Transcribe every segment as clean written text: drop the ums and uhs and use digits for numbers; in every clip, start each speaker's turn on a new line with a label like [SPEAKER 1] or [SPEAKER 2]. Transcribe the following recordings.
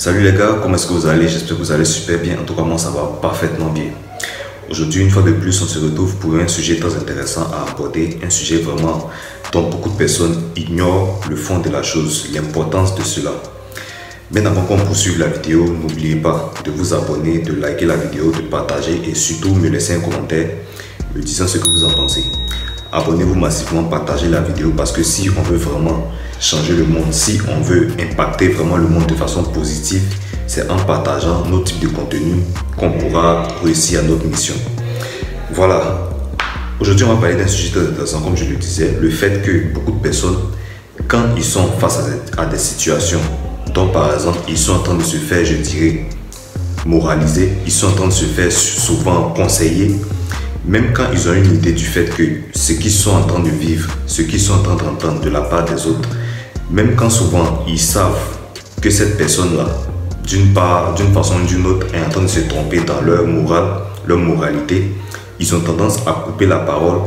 [SPEAKER 1] Salut les gars, comment est-ce que vous allez? J'espère que vous allez super bien. En tout cas, moi ça va parfaitement bien. Aujourd'hui, une fois de plus, on se retrouve pour un sujet très intéressant à aborder. Un sujet vraiment dont beaucoup de personnes ignorent le fond de la chose, l'importance de cela. Mais avant qu'on poursuive la vidéo, n'oubliez pas de vous abonner, de liker la vidéo, de partager et surtout me laisser un commentaire me disant ce que vous en pensez. Abonnez-vous massivement, partagez la vidéo parce que si on veut vraiment changer le monde, si on veut impacter vraiment le monde de façon positive, c'est en partageant nos types de contenus qu'on pourra réussir à notre mission. Voilà. Aujourd'hui, on va parler d'un sujet très intéressant, comme je le disais, le fait que beaucoup de personnes, quand ils sont face à des situations dont par exemple ils sont en train de se faire, je dirais, moraliser, ils sont en train de se faire souvent conseiller, même quand ils ont une idée du fait que ce qu'ils sont en train de vivre, ce qu'ils sont en train d'entendre de la part des autres, même quand souvent ils savent que cette personne-là, d'une façon ou d'une autre, est en train de se tromper dans leur morale, leur moralité, ils ont tendance à couper la parole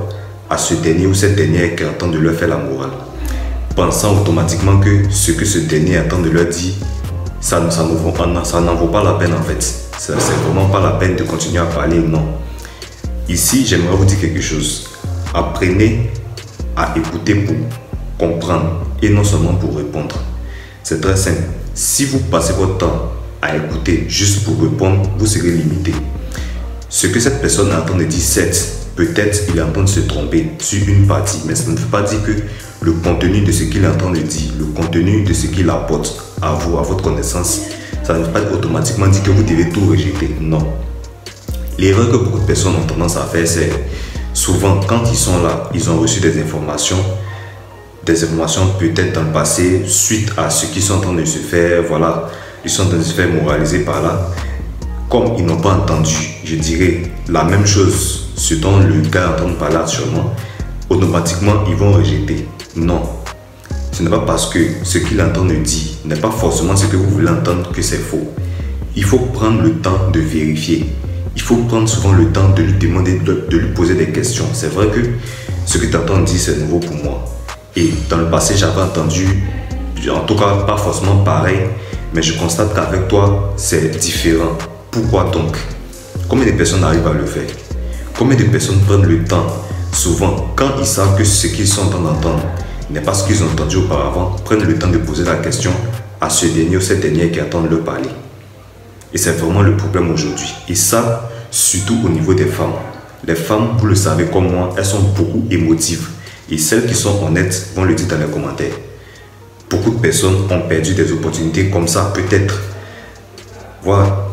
[SPEAKER 1] à ce dernier ou cette dernière qui est en train de leur faire la morale, pensant automatiquement que ce que ce dernier est en train de leur dire, ça n'en vaut pas la peine en fait. C'est vraiment pas la peine de continuer à parler, non. Ici, j'aimerais vous dire quelque chose. Apprenez à écouter pour comprendre et non seulement pour répondre. C'est très simple. Si vous passez votre temps à écouter juste pour répondre, vous serez limité. Ce que cette personne est en train de dire, c'est peut-être il est en train de se tromper sur une partie, mais ça ne veut pas dire que le contenu de ce qu'il est en train de dire, le contenu de ce qu'il apporte à vous, à votre connaissance, ça ne veut pas automatiquement dire que vous devez tout rejeter. Non. L'erreur que beaucoup de personnes ont tendance à faire, c'est souvent quand ils sont là, ils ont reçu des informations peut-être dans le passé, suite à ce qu'ils sont en train de se faire, voilà, ils sont en train de se faire moraliser par là. Comme ils n'ont pas entendu, je dirais, la même chose, ce dont le gars est en train de parler actuellement, automatiquement, ils vont rejeter. Non, ce n'est pas parce que ce qu'il est en train de dire n'est pas forcément ce que vous voulez entendre que c'est faux. Il faut prendre le temps de vérifier. Il faut prendre souvent le temps de lui demander, de lui poser des questions. C'est vrai que ce que tu entends dire, c'est nouveau pour moi. Et dans le passé, j'avais entendu, en tout cas pas forcément pareil, mais je constate qu'avec toi, c'est différent. Pourquoi donc? Combien de personnes arrivent à le faire? Combien de personnes prennent le temps, souvent, quand ils savent que ce qu'ils sont en train d'entendre n'est pas ce qu'ils ont entendu auparavant, prennent le temps de poser la question à ce dernier ou cette dernière qui attend de leur parler. Et c'est vraiment le problème aujourd'hui. Et ça, surtout au niveau des femmes. Les femmes, vous le savez comme moi, elles sont beaucoup émotives. Et celles qui sont honnêtes vont le dire dans les commentaires. Beaucoup de personnes ont perdu des opportunités comme ça, peut-être. Voilà.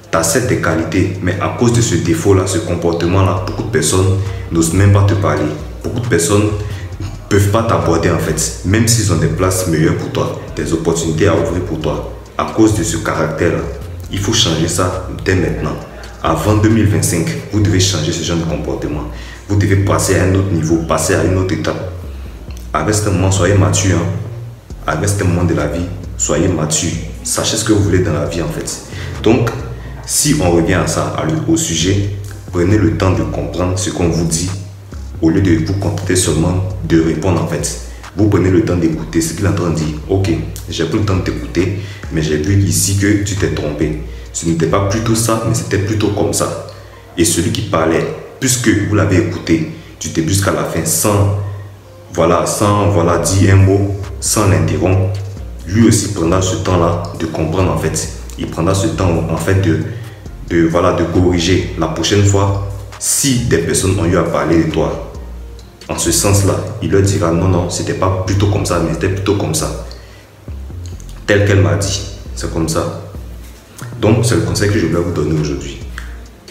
[SPEAKER 1] Tu as certes des qualités, mais à cause de ce défaut-là, ce comportement-là, beaucoup de personnes n'osent même pas te parler. Beaucoup de personnes ne peuvent pas t'aborder en fait, même s'ils ont des places meilleures pour toi, des opportunités à ouvrir pour toi. À cause de ce caractère-là, il faut changer ça dès maintenant. Avant 2025, vous devez changer ce genre de comportement. Vous devez passer à un autre niveau, passer à une autre étape. Avec ce moment, soyez mature. Avec ce moment de la vie, soyez mature. Sachez ce que vous voulez dans la vie en fait. Donc, si on revient à ça, au sujet, prenez le temps de comprendre ce qu'on vous dit au lieu de vous contenter seulement de répondre en fait. Vous prenez le temps d'écouter ce qu'il est en train de dire. Ok, j'ai pris le temps de t'écouter, mais j'ai vu ici que tu t'es trompé. Ce n'était pas plutôt ça, mais c'était plutôt comme ça. Et celui qui parlait, puisque vous l'avez écouté du début jusqu'à la fin, sans dire un mot, sans l'interrompre, lui aussi prendra ce temps-là de comprendre en fait. Il prendra ce temps en fait de corriger la prochaine fois. Si des personnes ont eu à parler de toi en ce sens-là, il leur dira non, c'était pas plutôt comme ça, mais c'était plutôt comme ça. Tel qu'elle m'a dit, c'est comme ça. Donc, c'est le conseil que je voulais vous donner aujourd'hui.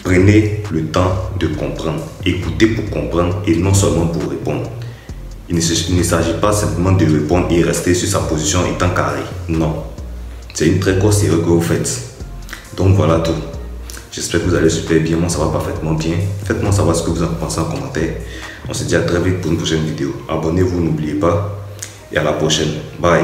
[SPEAKER 1] Prenez le temps de comprendre, écoutez pour comprendre et non seulement pour répondre. Il ne s'agit pas simplement de répondre et rester sur sa position étant carré. Non. C'est une très grosse erreur que vous faites. Donc voilà tout. J'espère que vous allez super bien. Moi, ça va parfaitement bien. Faites-moi savoir ce que vous en pensez en commentaire. On se dit à très vite pour une prochaine vidéo. Abonnez-vous, n'oubliez pas. Et à la prochaine. Bye.